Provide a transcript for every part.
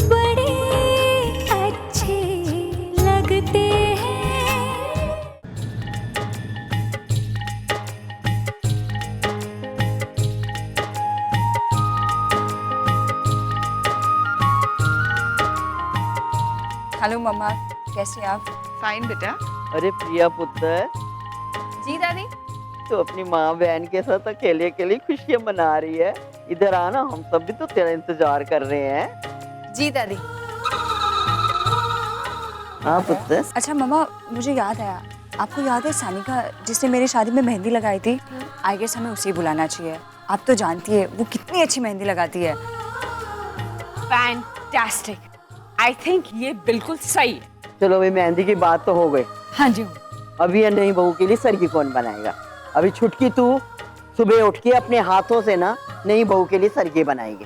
बड़े अच्छे लगते हैं। हेलो मम्मा, कैसे आप? फाइन बेटा। अरे प्रिया पुत्र, जी दादी। तो अपनी माँ बहन के साथ अकेले अकेले खुशियाँ मना रही है। इधर आना, हम सब भी तो तेरा इंतजार कर रहे हैं। जी दादी। हाँ पुत्र। अच्छा मम्मा, मुझे याद आया, आपको याद है सानिका जिसने मेरी शादी में मेहंदी लगाई थी? आई गेस हमें उसे बुलाना चाहिए। आप तो जानती है वो कितनी अच्छी मेहंदी लगाती है। फैंटास्टिक, आई थिंक ये बिल्कुल सही है। चलो भाई, मेहंदी की बात तो हो गई। हाँ जी। अभी ये नई बहू के लिए सरगी कौन बनाएगा? अभी छुटकी तू सुबह उठ के अपने हाथों से ना नई बहू के लिए सरगी बनाएगी।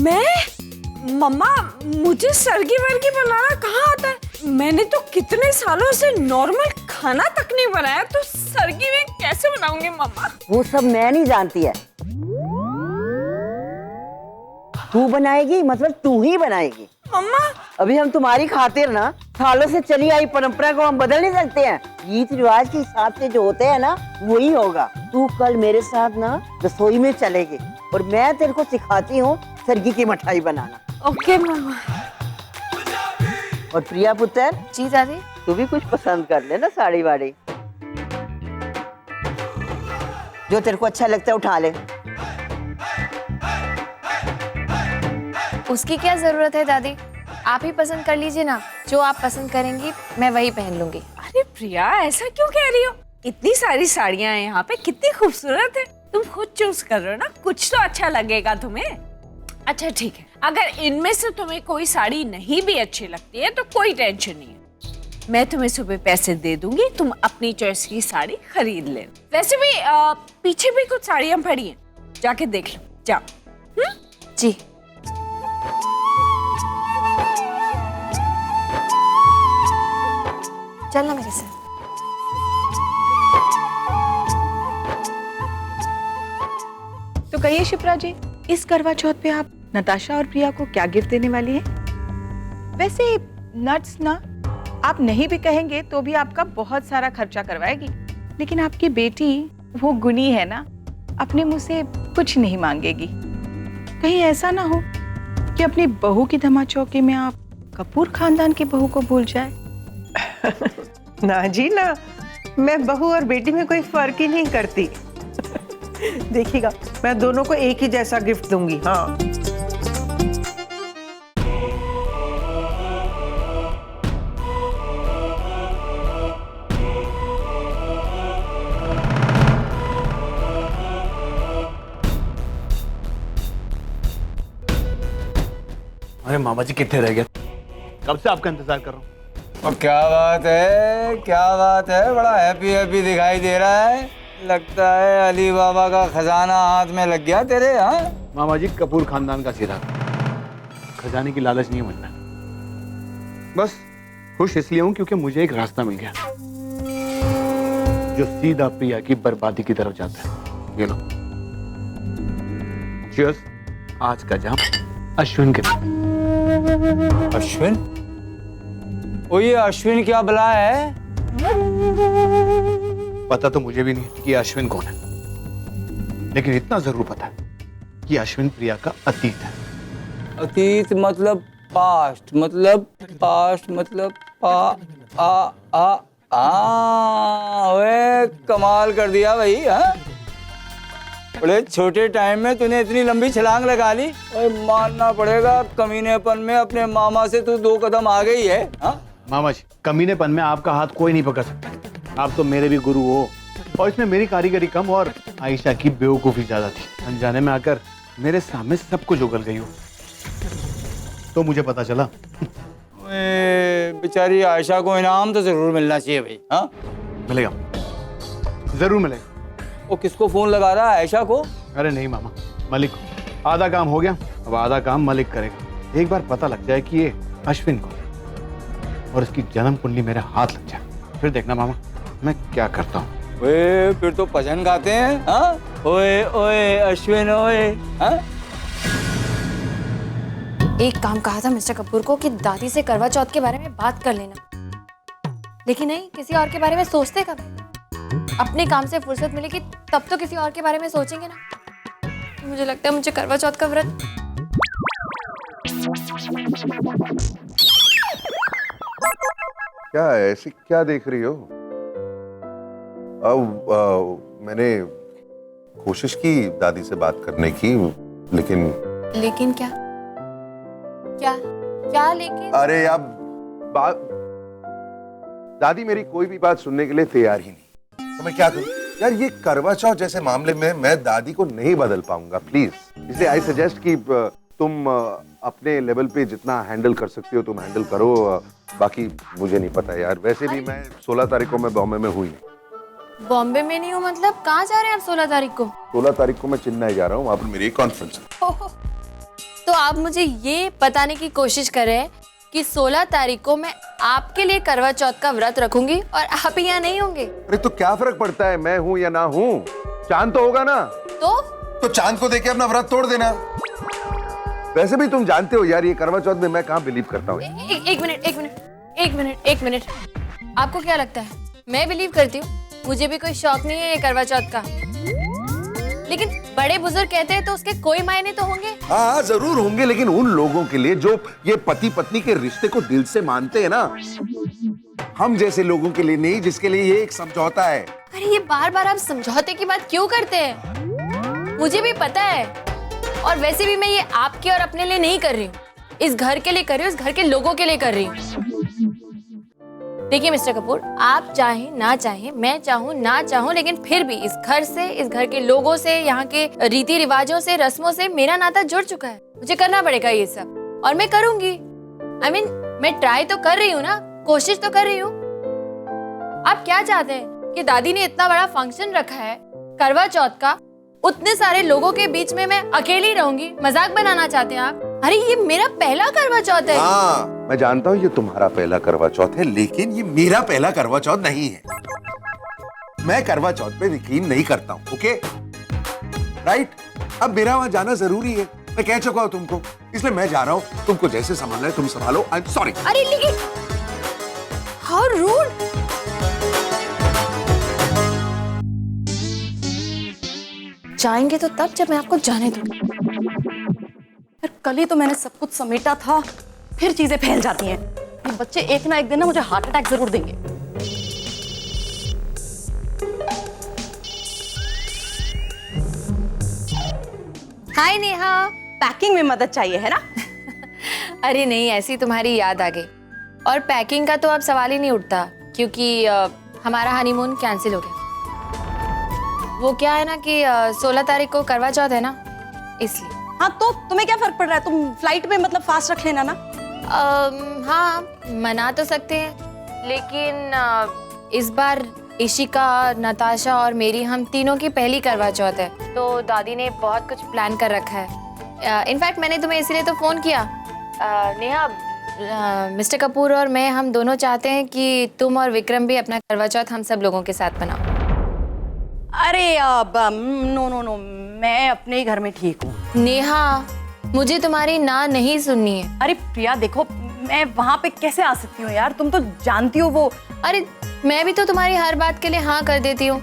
मैं मम्मा, मुझे सरगी वर्गी बनाना कहाँ आता है? मैंने तो कितने सालों से नॉर्मल खाना तक नहीं बनाया, तो सरगी में कैसे बनाऊंगी मम्मा? वो सब मैं नहीं जानती है। तू बनाएगी, मतलब तू ही बनाएगी। मम्मा अभी हम तुम्हारी खातिर ना सालों से चली आई परंपरा को हम बदल नहीं सकते हैं। रीत रिवाज के हिसाब से जो होते हैं ना, वही होगा। तू कल मेरे साथ ना रसोई में चलेगी और मैं तेरे को सिखाती हूँ सरगी की मिठाई बनाना। ओके मम्मा। और प्रिया पुत्र, जी दादी। तू भी कुछ पसंद कर ले ना, साड़ी वाड़ी जो तेरे को अच्छा लगता है उठा ले। उसकी क्या जरूरत है दादी, आप ही पसंद कर लीजिए ना। जो आप पसंद करेंगी मैं वही पहन लूंगी। अरे प्रिया, ऐसा क्यों कह रही हो? इतनी सारी साड़ियां हैं यहाँ पे, कितनी खूबसूरत है। तुम खुद चूज कर रहे हो ना, कुछ तो अच्छा लगेगा तुम्हें। अच्छा ठीक है, अगर इनमें से तुम्हें कोई साड़ी नहीं भी अच्छी लगती है तो कोई टेंशन नहीं है। मैं तुम्हें सुबह पैसे दे दूंगी, तुम अपनी चॉइस की साड़ी खरीद ले। वैसे भी पीछे भी कुछ साड़ियां पड़ी हैं, जाके देख लो, जाओ। जी। चलना मेरे साथ। तो कहिए शिप्रा जी, इस करवा चौथ पे आप नताशा और प्रिया को क्या गिफ्ट देने वाली हैं? वैसे नट्स ना आप नहीं भी कहेंगे तो भी आपका बहुत सारा खर्चा करवाएगी, लेकिन आपकी बेटी वो गुनी है ना, अपने मुंह से कुछ नहीं मांगेगी। कहीं ऐसा ना हो कि अपनी बहू की धमाचौके में आप कपूर खानदान की बहू को भूल जाए। ना जी ना, मैं बहू और बेटी में कोई फर्क ही नहीं करती। देखिएगा, मैं दोनों को एक ही जैसा गिफ्ट दूंगी। हाँ। अरे मामा जी कितने रह गए? कब से आपका इंतजार कर रहा हूँ। और क्या बात है, क्या बात है, बड़ा हैप्पी हैप्पी दिखाई दे रहा है। लगता है अली बाबा का खजाना हाथ में लग गया तेरे। हाँ मामा जी, कपूर खानदान का सीधा खजाने की लालच नहीं है मुझ में। बस खुश इसलिए हूँ क्योंकि मुझे एक रास्ता मिल गया जो सीधा प्रिया की बर्बादी की तरफ जाता है। ये लो, चीयर्स। आज का जाम अश्विन के। अश्विन? ओ ये अश्विन क्या बला है? पता तो मुझे भी नहीं कि अश्विन कौन है, लेकिन इतना जरूर पता है कि अश्विन प्रिया का अतीत है। अतीत मतलब पास्ट, मतलब पास्ट मतलब ओए कमाल कर दिया भाई। हाँ, बड़े छोटे टाइम में तूने इतनी लंबी छलांग लगा ली। और मानना पड़ेगा, कमीनेपन में अपने मामा से तू 2 कदम आ गई है। हाँ मामा जी, कमीनेपन में आपका हाथ कोई नहीं पकड़ सकता। आप तो मेरे भी गुरु हो, और इसमें मेरी कारीगरी कम और आयशा की बेवकूफी ज्यादा थी। अनजाने में आकर मेरे सामने सब कुछ उगल गई हो, तो मुझे पता चला। बेचारी आयशा को इनाम तो जरूर मिलना चाहिए भाई। हाँ मिलेगा, जरूर मिलेगा। वो किसको फोन लगा रहा है, आयशा को? अरे नहीं मामा, मलिक को। आधा काम हो गया, अब आधा काम मलिक करेगा। एक बार पता लग जाए कि ये अश्विन को और इसकी जन्म कुंडली मेरे हाथ लग जाए, फिर देखना मामा मैं क्या करता हूँ। फिर तो भजन गाते हैं। हाँ ओए ओए अश्विन ओए, हाँ? एक काम कहा था मिस्टर कपूर को कि दादी से करवा चौथ के बारे में बात कर लेना, लेकिन नहीं, किसी और के बारे में सोचते कब है? अपने काम से फुर्सत मिलेगी तब तो किसी और के बारे में सोचेंगे ना। मुझे लगता है मुझे करवा चौथ का व्रत क्या है ऐसी, क्या देख रही हो? मैंने कोशिश की दादी से बात करने की, लेकिन क्या क्या क्या लेकिन? अरे अब बात, दादी मेरी कोई भी बात सुनने के लिए तैयार ही नहीं। तो मैं क्या करूं यार, ये करवा चौथ जैसे मामले में मैं दादी को नहीं बदल पाऊंगा प्लीज। इसलिए आई सजेस्ट कि तुम अपने लेवल पे जितना हैंडल कर सकती हो तुम हैंडल करो। बाकी मुझे नहीं पता यार। वैसे भी मैं 16 तारीख को मैं बॉम्बे में हुई। बॉम्बे में नहीं हूँ मतलब? कहाँ जा रहे हैं आप 16 तारीख को? 16 तारीख को मैं चेन्नई जा रहा हूँ, वहाँ पर मेरी एक कॉन्फ्रेंस है। तो आप मुझे ये बताने की कोशिश कर रहे हैं कि 16 तारीख को मैं आपके लिए करवा चौथ का व्रत रखूंगी और आप यहाँ नहीं होंगे? अरे तो क्या फर्क पड़ता है मैं हूँ या ना हूँ, चांद तो होगा ना। तो चांद को देके अपना व्रत तोड़ देना। वैसे भी तुम जानते हो यार, ये करवा चौथ में मैं कहाँ बिलीव करता हूँ। एक मिनट, आपको क्या लगता है मैं बिलीव करती हूँ? मुझे भी कोई शौक नहीं है ये करवा चौथ का, लेकिन बड़े बुजुर्ग कहते हैं तो उसके कोई मायने तो होंगे। हाँ जरूर होंगे, लेकिन उन लोगों के लिए जो ये पति पत्नी के रिश्ते को दिल से मानते हैं ना, हम जैसे लोगों के लिए नहीं, जिसके लिए ये एक समझौता है। अरे ये बार बार आप समझौते की बात क्यों करते हैं? मुझे भी पता है, और वैसे भी मैं ये आपके और अपने लिए नहीं कर रही हूँ, इस घर के लिए कर रही हूँ, इस घर के लोगों के लिए कर रही हूँ। देखिए मिस्टर कपूर, आप चाहें ना चाहें, मैं चाहूँ ना चाहूँ, लेकिन फिर भी इस घर से, इस घर के लोगों से, यहाँ के रीति रिवाजों से, रस्मों से मेरा नाता जुड़ चुका है। मुझे करना पड़ेगा ये सब, और मैं करूंगी। I mean, मैं ट्राई तो कर रही हूँ ना, कोशिश तो कर रही हूँ। आप क्या चाहते हैं कि दादी ने इतना बड़ा फंक्शन रखा है करवा चौथ का, उतने सारे लोगों के बीच में मैं अकेली रहूंगी? मजाक बनाना चाहते हैं आप? अरे ये मेरा पहला करवा चौथ है। हाँ मैं जानता हूँ ये तुम्हारा पहला करवा चौथ है, लेकिन ये मेरा पहला करवा चौथ नहीं है। मैं करवा चौथ पे यकीन नहीं करता हूँ, ओके राइट? अब मेरा वहां जाना जरूरी है, मैं कह चुका हूँ तुमको, इसलिए मैं जा रहा हूँ। तुमको जैसे संभालना है तुम संभालो। I am sorry. अरे लेकिन हाउ रूड। जाएंगे तो तब जब मैं आपको जाने दूंगी। कल ही तो मैंने सब कुछ समेटा था, फिर चीजें फैल जाती हैं। ये बच्चे एक ना एक दिन ना मुझे हार्ट अटैक जरूर देंगे। हाय नेहा। पैकिंग में मदद चाहिए है ना? अरे नहीं, ऐसी तुम्हारी याद आ गई। और पैकिंग का तो अब सवाल ही नहीं उठता, क्योंकि हमारा हनीमून कैंसिल हो गया। वो क्या है ना कि 16 तारीख को करवा चौथ है ना, इसलिए। हाँ तो तुम्हें क्या फर्क पड़ रहा है? तुम फ्लाइट में मतलब फास्ट रख लेना ना। हाँ मना तो सकते हैं, लेकिन इस बार इशिका, नताशा और मेरी, हम तीनों की पहली करवा चौथ है, तो दादी ने बहुत कुछ प्लान कर रखा है। इनफैक्ट मैंने तुम्हें इसलिए तो फोन किया। नेहा, मिस्टर कपूर और मैं, हम दोनों चाहते हैं कि तुम और विक्रम भी अपना करवा चौथ हम सब लोगों के साथ मनाओ। अरे नो नो नो, मैं अपने ही घर में ठीक हूँ। नेहा, मुझे तुम्हारी ना नहीं सुननी है। अरे प्रिया देखो, मैं वहाँ पे कैसे आ सकती हूँ यार, तुम तो जानती हो वो। अरे मैं भी तो तुम्हारी हर बात के लिए हाँ कर देती हूँ।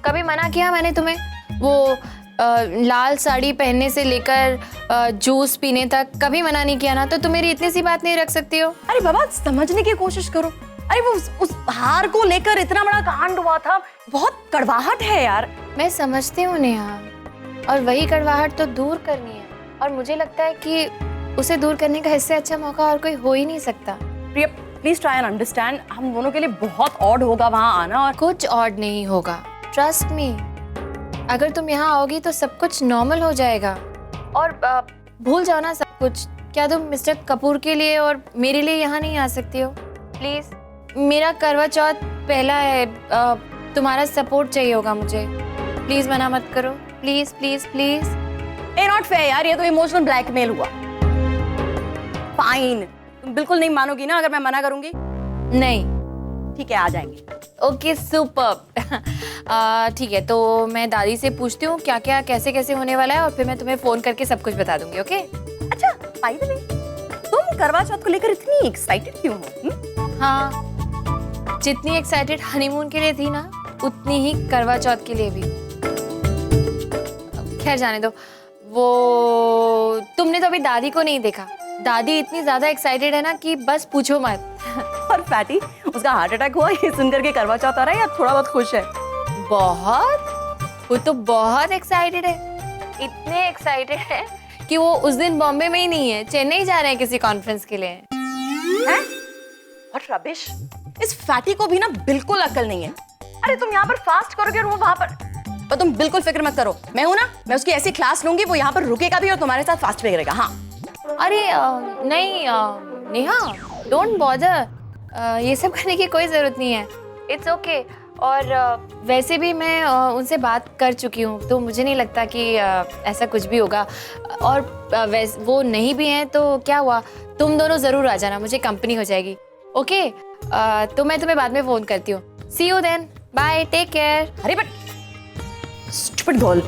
कभी मना किया मैंने तुम्हें? वो लाल साड़ी पहनने से लेकर जूस पीने तक कभी मना नहीं किया ना, तो तुम मेरी इतनी सी बात नहीं रख सकती हो? अरे बाबा समझने की कोशिश करो। अरे वो उस हार को लेकर इतना बड़ा कांड हुआ था, बहुत कड़वाहट है यार। मैं समझती हूँ नेहा, और वही कड़वाहट तो दूर करनी है, और मुझे लगता है कि उसे दूर करने का इससे अच्छा मौका और कोई हो ही नहीं सकता। प्रिया प्लीज ट्राई एंड अंडरस्टैंड, हम दोनों के लिए बहुत ऑड होगा वहाँ आना। और कुछ ऑड नहीं होगा, ट्रस्ट मी। अगर तुम यहाँ आओगी तो सब कुछ नॉर्मल हो जाएगा, और भूल जाओ ना सब कुछ। क्या तुम मिस्टर कपूर के लिए और मेरे लिए यहाँ नहीं आ सकती हो? प्लीज, मेरा करवा चौथ पहला है, तुम्हारा सपोर्ट चाहिए होगा मुझे। प्लीज मना मत करो, please please please. A not fair यार, ये तो इमोशनल ब्लैकमेल हुआ। फाइन, तुम बिल्कुल नहीं मानोगी ना अगर मैं मना करूंगी? नहीं, ठीक है, आ जाएंगे। Okay super. ठीक है, तो मैं दादी से पूछती हूँ क्या क्या कैसे कैसे होने वाला है और फिर मैं तुम्हें फोन करके सब कुछ बता दूंगी। ओके? अच्छा, बाय द वे, तुम करवा चौथ को लेकर इतनी एक्साइटेड क्यों हो? हाँ, जितनी एक्साइटेड हनीमून के लिए थी ना, उतनी ही करवा चौथ के लिए भी। खैर जाने दो, वो तुमने तो अभी दादी को नहीं देखा। दादी इतनी ज्यादा एक्साइटेड है ना कि बस पूछो मत। और फैटी, उसका हार्ट अटैक हुआ ये सुनकर के करवा चौथ आ रहा है या थोड़ा बहुत खुश है? बहुत, वो तो बहुत एक्साइटेड है। इतने एक्साइटेड है कि वो उस दिन बॉम्बे में ही नहीं है, चेन्नई जा रहे हैं किसी कॉन्फ्रेंस के लिए। हैं? और रबिश, इस फैटी को भी ना बिल्कुल अक्ल नहीं है। अरे तुम यहाँ पर फास्ट करोगे और वो वहाँ पर तुम बिल्कुल फिक्र मत करो, मैं हूँ ना, मैं उसकी ऐसी क्लास लूंगी, वो यहाँ पर रुकेगा भी और तुम्हारे साथ फास्ट भी करेगा। हाँ। अरे नहीं नेहा, डोंट बॉदर, ये सब करने की कोई ज़रूरत नहीं है। It's okay. और वैसे भी मैं उनसे बात कर चुकी हूँ, तो मुझे नहीं लगता कि ऐसा कुछ भी होगा। और वो नहीं भी हैं तो क्या हुआ, तुम दोनों ज़रूर आ जाना, मुझे कंपनी हो जाएगी। ओके? तो मैं तुम्हें बाद में फ़ोन करती हूँ। See you then, bye, take care. अरे बट स्टूपिड गर्ल।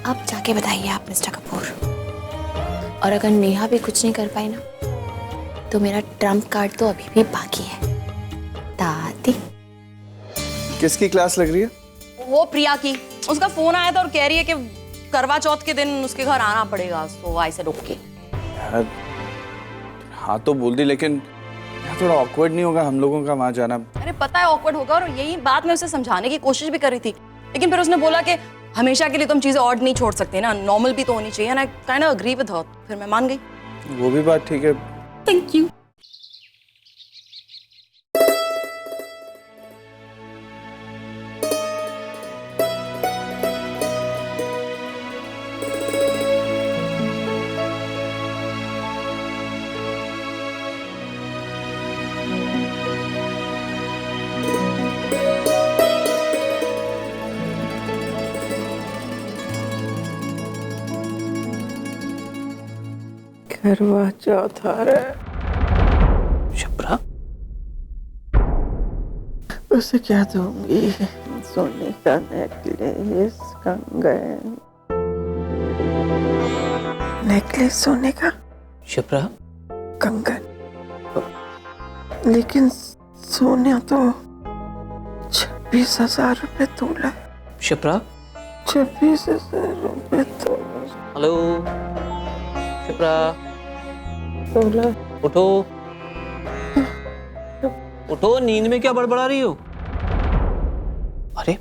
अब जाके बताइए आप मिस्टर कपूर। और अगर नेहा भी कुछ नहीं कर पाई ना, तो मेरा ट्रम्प कार्ड तो अभी भी बाकी है। दादी। किसकी क्लास लग रही है? वो प्रिया की। उसका फोन आया था और कह रही है कि करवा चौथ के दिन उसके घर आना पड़ेगा, तो आई से रुक के। यार हाँ तो बोल दी, लेकिन यार थोड़ा ऑकवर्ड नहीं होगा हम लोगों का वहां जाना? अरे पता है ऑकवर्ड होगा, और यही बात मैं उसे समझाने की कोशिश भी कर रही थी, लेकिन फिर उसने बोला कि हमेशा के लिए तुम चीजें ऑड नहीं छोड़ सकते ना, नॉर्मल भी तो होनी चाहिए ना। Kind of agree with her. फिर मैं मान गई। वो भी बात ठीक है। Thank you. करवा चौथ आ रहा है। शिप्रा, उसे क्या दूंगी? सोने का नेकलेस, कंगन। नेकलेस सोने का, शिप्रा, कंगन, लेकिन सोने तो 26,000 रुपए तोला। शिप्रा, 26,000 रुपए तोला। हेलो शिप्रा, तोला। उठो उठो, नींद में क्या बड़बड़ा रही हो? अरे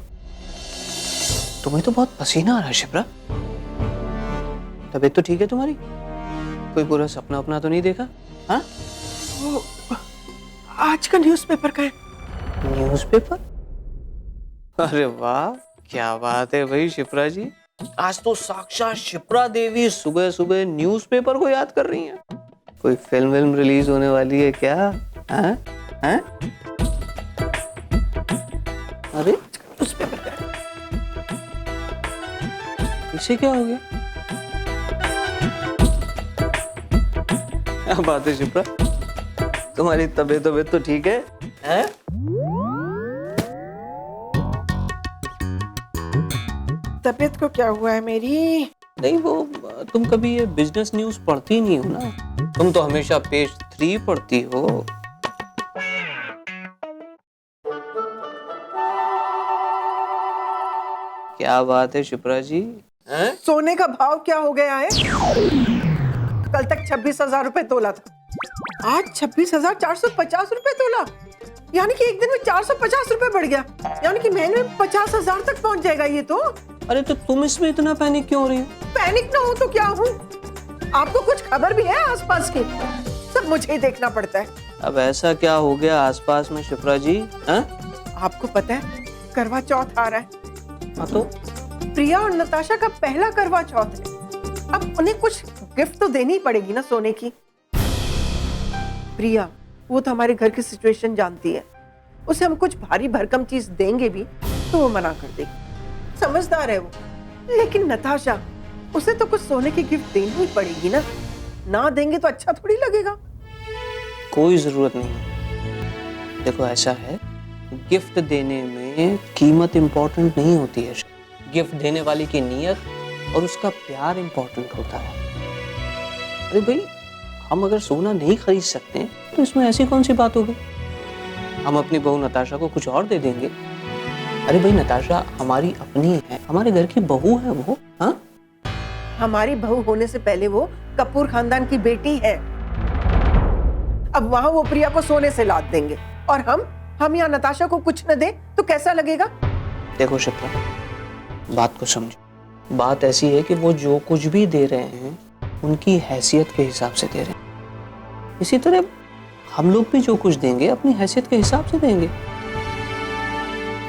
तुम्हें तो बहुत पसीना आ रहा है शिप्रा। तबीयत तो ठीक है तुम्हारी? कोई बुरा सपना अपना तो नहीं देखा? हाँ? आज का न्यूज़पेपर का है। न्यूज़पेपर? अरे वाह, क्या बात है भाई शिप्रा जी। आज तो साक्षात शिप्रा देवी सुबह सुबह न्यूज़पेपर को याद कर रही हैं। कोई फिल्म रिलीज होने वाली है क्या? हाँ? हाँ? अरे इसे क्या हो गया? क्या बात है शिप्रा, तुम्हारी तबीयत तो ठीक है? हैं? तबीयत को क्या हुआ है मेरी? नहीं वो तुम कभी ये बिजनेस न्यूज पढ़ती नहीं हो ना, तुम तो हमेशा पेज 3 पढ़ती हो। क्या बात है शिप्रा जी? हैं? सोने का भाव क्या हो गया है? कल तक 26,000 रुपए तोला था, आज 26,450 रुपए तोला। यानी कि एक दिन में 450 रुपए बढ़ गया, यानी कि महीने में 50,000 तक पहुंच जाएगा ये तो। अरे तो तुम इसमें इतना पैनिक क्यों हो रही हो? पैनिक ना हो तो क्या हूँ? आपको कुछ खबर भी है आसपास की? सब मुझे ही देखना पड़ता है। अब ऐसा क्या हो गया आसपास में शिप्रा जी? हैं? आपको पता है करवा चौथ आ रहा है। हाँ तो प्रिया और नताशा का पहला करवा चौथ है, अब उन्हें कुछ गिफ्ट तो देनी ही पड़ेगी ना सोने की। प्रिया वो तो हमारे घर की सिचुएशन जानती है, उसे हम कुछ भारी भरकम चीज देंगे भी तो वो मना कर देगी, समझदार है वो। लेकिन नताशा, उसे तो कुछ सोने की गिफ्ट देनी ही पड़ेगी ना देंगे तो अच्छा थोड़ी लगेगा। कोई ज़रूरत नहीं है। देखो ऐसा है, गिफ्ट देने में कीमत इम्पोर्टेंट नहीं होती है, गिफ्ट देने वाले की नीयत और उसका प्यार इम्पोर्टेंट होता है। अरे भाई, हम अगर सोना नहीं खरीद सकते तो इसमें ऐसी कौन सी बात हो गई? हम अपनी बहू नताशा को कुछ और दे देंगे। अरे भाई, नताशा हमारी अपनी है, हमारे घर की बहू है वो। हाँ, हमारी बहू होने से पहले वो कपूर खानदान की बेटी है। अब वहां वो प्रिया को सोने से लाद देंगे और हम यहाँ नताशा को कुछ न दे तो कैसा लगेगा? देखो शिप्रा, बात को समझो। बात ऐसी है कि वो जो कुछ भी दे रहे हैं उनकी हैसियत के हिसाब से दे रहे हैं। इसी तरह हम लोग भी जो कुछ देंगे अपनी हैसियत के हिसाब से देंगे।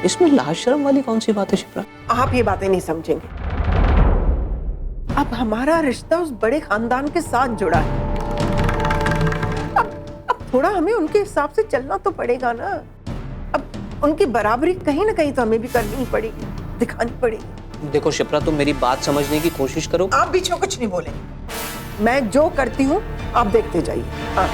इसमें लाज शर्म वाली कौन सी बात है शिप्रा? आप ये बातें नहीं समझेंगे। अब हमारा रिश्ता उस बड़े खानदान के साथ जुड़ा है। अब थोड़ा हमें उनके हिसाब से चलना तो पड़ेगा ना। अब उनकी बराबरी कहीं ना कहीं तो हमें भी करनी ही पड़ेगी, दिखानी पड़ेगी। देखो शिप्रा, तुम मेरी बात समझने की कोशिश करो। आप बीच में कुछ नहीं बोलेंगे। मैं जो करती हूँ आप देखते जाइए। हाँ।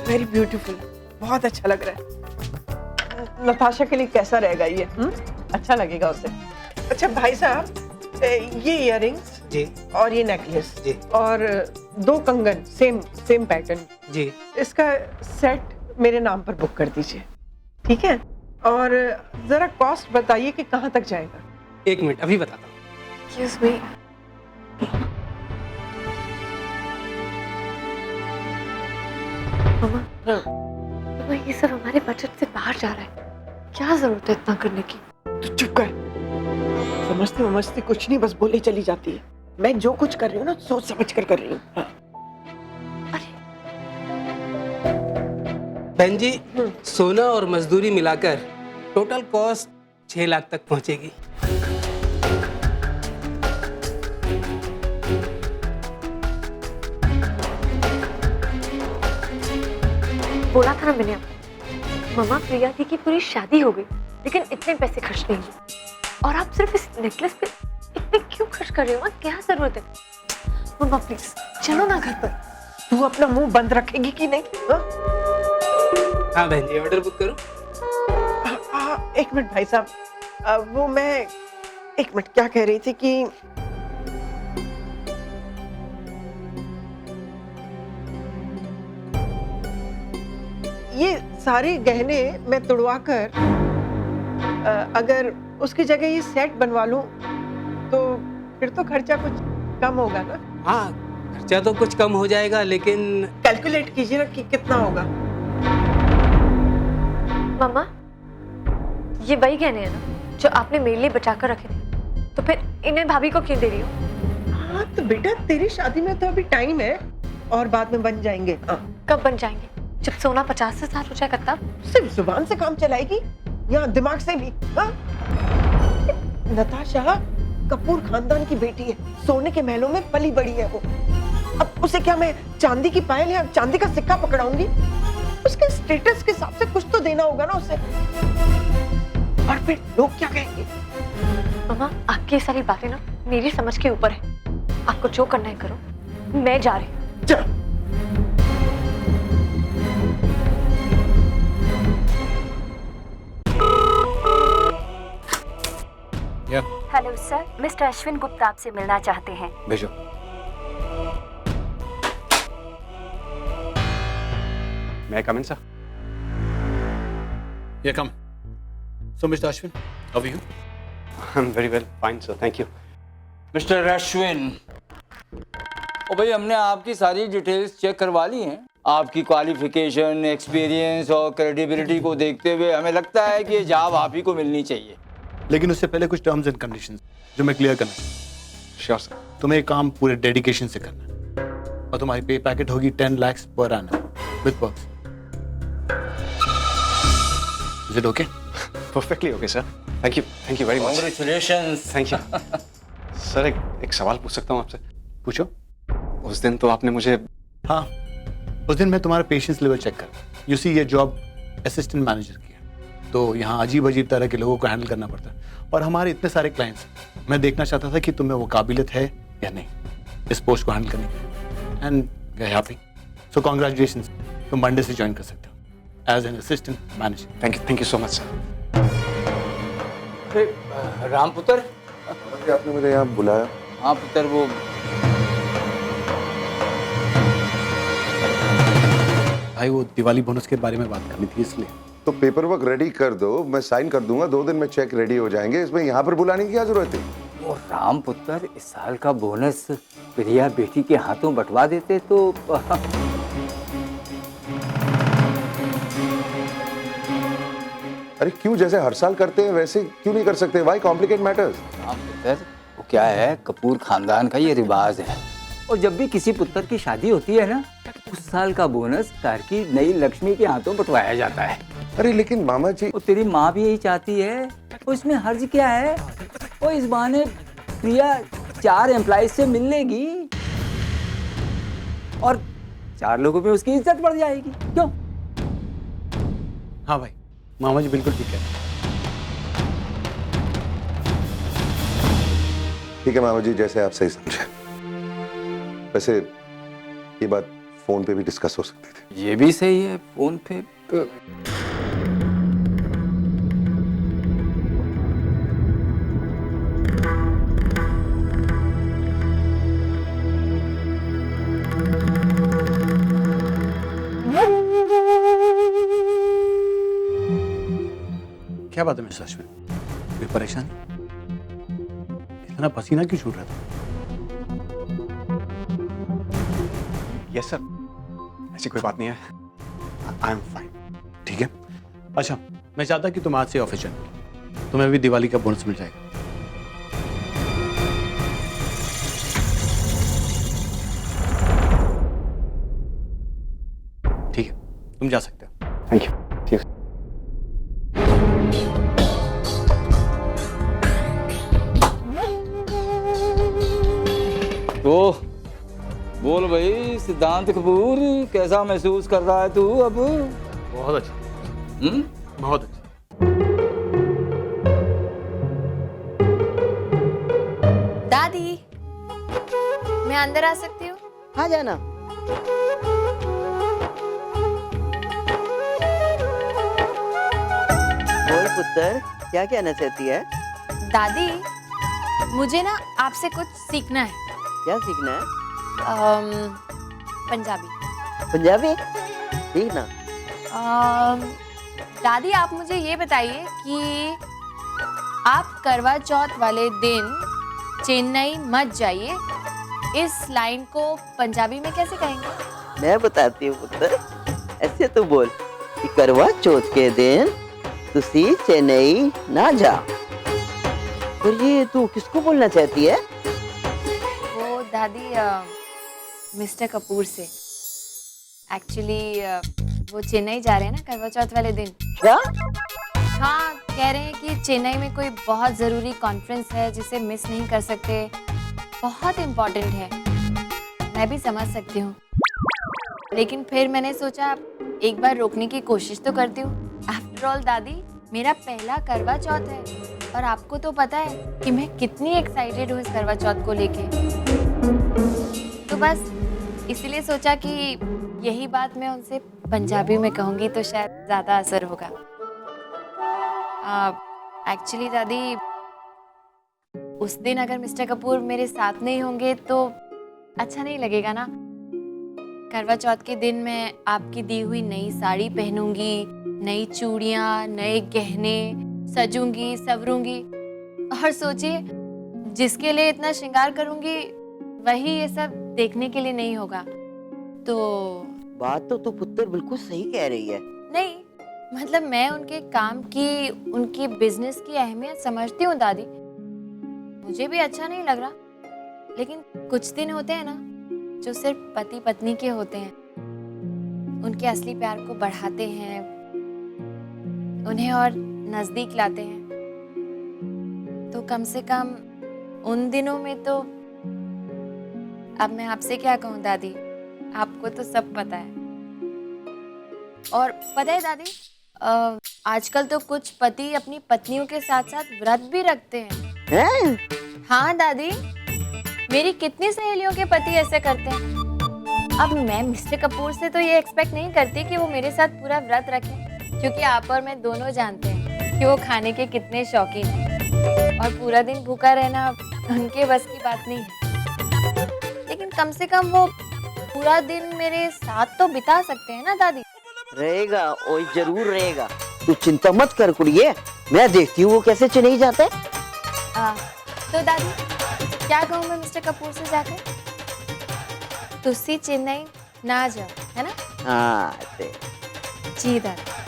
वेरी ब्यूटीफुल, बहुत अच्छा लग रहा है। नताशा के लिए कैसा रहेगा ये? अच्छा लगेगा उसे। अच्छा भाई साहब, ये इयररिंग्स जी और ये नेकलेस जी और 2 कंगन सेम पैटर्न जी, इसका सेट मेरे नाम पर बुक कर दीजिए, ठीक है? और जरा कॉस्ट बताइए कि कहाँ तक जाएगा। 1 मिनट, अभी बताता हूँ। Excuse me. मामा, मामा, ये सब हमारे बजट से बाहर जा रहा है। क्या जरूरत है इतना करने की? तो चुप कर। समझती कुछ नहीं, बस बोले चली जाती है। मैं जो कुछ कर रही हूँ ना सोच समझ कर रही हूँ। हाँ। बहन जी, सोना और मजदूरी मिलाकर टोटल कॉस्ट 6 लाख तक पहुंचेगी। बोला था ना मैंने आपको, मामा प्रिया दी की पूरी शादी हो गई लेकिन इतने पैसे खर्च नहीं हुए। और आप सिर्फ इस नेकलेस पे इतने क्यों खर्च कर रहे हो? क्या जरूरत है? मामा प्लीज चलो ना घर पर। तू अपना मुंह बंद रखेगी कि नहीं? हाँ बहन जी, ऑर्डर बुक करो। 1 मिनट भाई साहब, वो मैं 1 मिनट क्या कह रही थी कि ये सारे गहने मैं तुड़वाकर अगर उसकी जगह ये सेट बनवा लूं तो फिर तो खर्चा कुछ कम होगा ना? हाँ, खर्चा तो कुछ कम हो जाएगा, लेकिन कैलकुलेट कीजिए ना कि कितना होगा। मामा, ये वही गहने हैं ना जो आपने मेरे लिए बचा कर रखे थे, तो फिर इन्हें भाभी को क्यों दे रही हो? हाँ तो बेटा, तेरी शादी में तो अभी टाइम है और बाद में बन जाएंगे। कब बन जाएंगे? जब सोना 50 से साथ हो जाएगा तब? सिर्फ जुबान से काम चलाएगी या दिमाग से भी? नताशा कपूर खानदान की बेटी है, सोने के महलों में पली बड़ी है वो। अब उसे क्या मैं चांदी की पायल या चांदी का सिक्का पकड़ाऊंगी? उसके स्टेटस के हिसाब से कुछ तो देना होगा ना उसे। और फिर लोग क्या कहेंगे? मामा, आपकी ये सारी बातें ना मेरी समझ के ऊपर है। आपको जो करना है करो, मैं जा रही हूँ। चल। Hello sir, mister Ashwin Gupta आपसे मिलना चाहते हैं। भेजो। May I come in, sir? Yeah, come. So, Mr. Ashwin, how are you? I'm very well, fine, sir. Thank you. Mr Ashwin, ओ भाई, हमने आपकी सारी डिटेल्स चेक करवा ली हैं। आपकी क्वालिफिकेशन, एक्सपीरियंस और क्रेडिबिलिटी को देखते हुए हमें लगता है कि ये जॉब आप ही को मिलनी चाहिए। लेकिन उससे पहले कुछ टर्म्स एंड कंडीशंस जो मैं क्लियर करना चाहूँ। Sure sir. तुम्हें काम पूरे डेडिकेशन से करना है और तुम्हारी पे पैकेट होगी 10 lakh per annum with perks. Is it okay? Perfectly okay sir. Thank you very much. Congratulations. Thank you sir. एक सवाल पूछ सकता हूँ आपसे? पूछो। उस दिन तो आपने मुझे हाँ, उस दिन मैं तुम्हारा पेशेंस लेवल चेक कर, यू सी ये जॉब असिस्टेंट मैनेजर की है, तो यहाँ अजीब अजीब तरह के लोगों को हैंडल करना पड़ता है और हमारे इतने सारे क्लाइंट्स, मैं देखना चाहता था कि तुम्हें वो काबिलियत है या नहीं इस पोस्ट को हैंडल करने की। And we are happy, so congratulations, तुम मंडे से ज्वाइन कर सकते हो as an assistant manager. Thank you so much sir. Ram Putra, आपने मुझे यहाँ बुलाया? हाँ पुत्र, वो भाई वो दिवाली बोनस के बारे में बात करनी थी इसलिए। तो पेपर वर्क रेडी कर दो, मैं साइन कर दूंगा, 2 दिन में चेक रेडी हो जाएंगे। इसमें यहाँ पर बुलाने की क्या जरूरत है? वो राम पुत्र, इस साल का बोनस प्रिया बेटी के हाथों बंटवा देते तो अरे क्यों, जैसे हर साल करते हैं वैसे क्यों नहीं कर सकते? Why complicate matters? राम पुत्र, वो क्या है, कपूर खानदान का ये रिवाज है, और जब भी किसी पुत्र की शादी होती है ना, उस साल का बोनस घर की नई लक्ष्मी के हाथों बंटवाया जाता है। अरे लेकिन मामा जी, वो तेरी माँ भी यही चाहती है, और इसमें हर्ज क्या है? वो इस बहाने प्रिया 4 एम्प्लॉइज से मिल लेगी और 4 लोगों में उसकी इज्जत बढ़ जाएगी। क्यों? हाँ भाई, मामा जी बिल्कुल ठीक है। ठीक है मामा जी, जैसे आप सही समझे। वैसे ये बात फोन पे भी डिस्कस हो सकती थी। ये भी सही है, फोन पे। क्या बात है मिस्टर अश्विन, कोई परेशानी? इतना पसीना क्यों छूट रहा था? यस सर, ऐसी कोई बात नहीं है, आई एम फाइन। ठीक है। अच्छा, मैं चाहता कि तुम आज से ऑफिस ज्वाइन, तुम्हें भी दिवाली का बोनस मिल जाएगा। ठीक है, तुम जा सकते हो। Thank you. ठीक है। तो बोल भाई सिद्धांत कपूर, कैसा महसूस कर रहा है तू अब? बहुत अच्छा। बहुत अच्छा। दादी, मैं अंदर आ सकती हूँ? हाँ जाना। बोल पुत्र, क्या कहना चाहती है? दादी, मुझे ना आपसे कुछ सीखना है। क्या सीखना है? पंजाबी। पंजाबी? ठीक ना। दादी, आप मुझे ये बताइए कि आप करवा चौथ वाले दिन चेन्नई मत जाइए, इस लाइन को पंजाबी में कैसे कहेंगे? मैं बताती हूँ पुत्र, ऐसे तो बोल कि करवा चौथ के दिन तुसी चेन्नई ना जा। और ये तू किसको बोलना चाहती है? वो दादी, मिस्टर कपूर से। एक्चुअली वो चेन्नई जा रहे हैं ना करवा चौथ वाले दिन। क्या? हाँ, कह रहे हैं कि चेन्नई में कोई बहुत ज़रूरी कॉन्फ्रेंस है जिसे मिस नहीं कर सकते, बहुत इम्पोर्टेंट है। मैं भी समझ सकती हूँ, लेकिन फिर मैंने सोचा एक बार रोकने की कोशिश तो करती हूँ। आफ्टर ऑल दादी, मेरा पहला करवा चौथ है और आपको तो पता है कि मैं कितनी एक्साइटेड हूँ इस करवा चौथ को लेके। तो बस इसलिए सोचा कि यही बात मैं उनसे पंजाबी में कहूँगी तो शायद ज़्यादा असर होगा। एक्चुअली दादी, उस दिन अगर मिस्टर कपूर मेरे साथ नहीं होंगे तो अच्छा नहीं लगेगा ना। करवा चौथ के दिन मैं आपकी दी हुई नई साड़ी पहनूंगी, नई चूड़ियाँ, नए गहने, सजूंगी, संवरूंगी, और सोचिए जिसके लिए इतना श्रृंगार करूंगी वही ये सब देखने के लिए नहीं होगा। तो बात तो तू पुत्र बिल्कुल सही कह रही है। नहीं, मतलब मैं उनके काम की, उनकी बिजनेस की अहमियत समझती हूँ दादी, मुझे भी अच्छा नहीं लग रहा, लेकिन कुछ दिन होते हैं ना जो सिर्फ पति पत्नी के होते हैं, उनके असली प्यार को बढ़ाते हैं, उन्हें और नजदीक लाते हैं। तो कम से कम उन दिनों में तो, अब मैं आपसे क्या कहूँ दादी, आपको तो सब पता है। और पता है दादी, आजकल तो कुछ पति अपनी पत्नियों के साथ साथ व्रत भी रखते हैं। हाँ दादी, मेरी कितनी सहेलियों के पति ऐसे करते हैं। अब मैं मिस्टर कपूर से तो ये एक्सपेक्ट नहीं करती कि वो मेरे साथ पूरा व्रत रखें, क्योंकि आप और मैं दोनों जानते हैं कि वो खाने के कितने शौकीन हैं और पूरा दिन भूखा रहना उनके बस की बात नहीं है। लेकिन कम से कम वो पूरा दिन मेरे साथ तो बिता सकते हैं ना दादी। रहेगा, और जरूर रहेगा, तू चिंता मत कर कुड़िए, मैं देखती हूँ वो कैसे चेन्नई जाते हैं। तो दादी क्या कहूँ मैं मिस्टर कपूर से जाकर, तुसी चेन्नई ना जाओ, है ना? हाँ जी दादी।